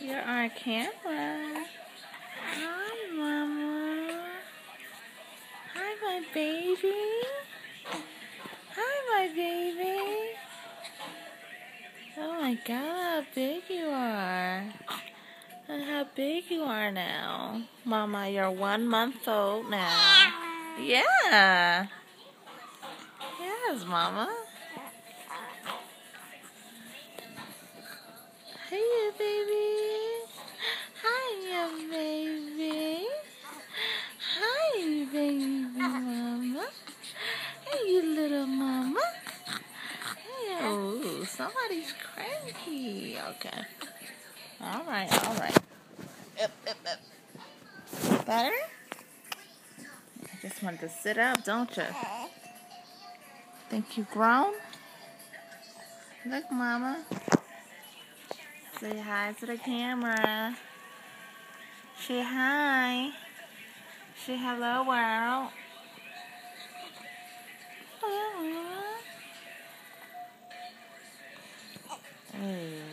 You're our camera. Hi, Mama. Hi, my baby. Hi, my baby. Oh my God, how big you are. And how big you are now. Mama, you're 1 month old now. Yeah. Yes, Mama. Hey, you baby. Hi, you baby. Hi, you baby mama. Hey, you little mama. Hey, oh, somebody's cranky. Okay. All right. Up. Better? I just wanted to sit up, don't you? Think you grown? Look, Mama. Say hi to the camera. Say hi. Say hello, world. Hey.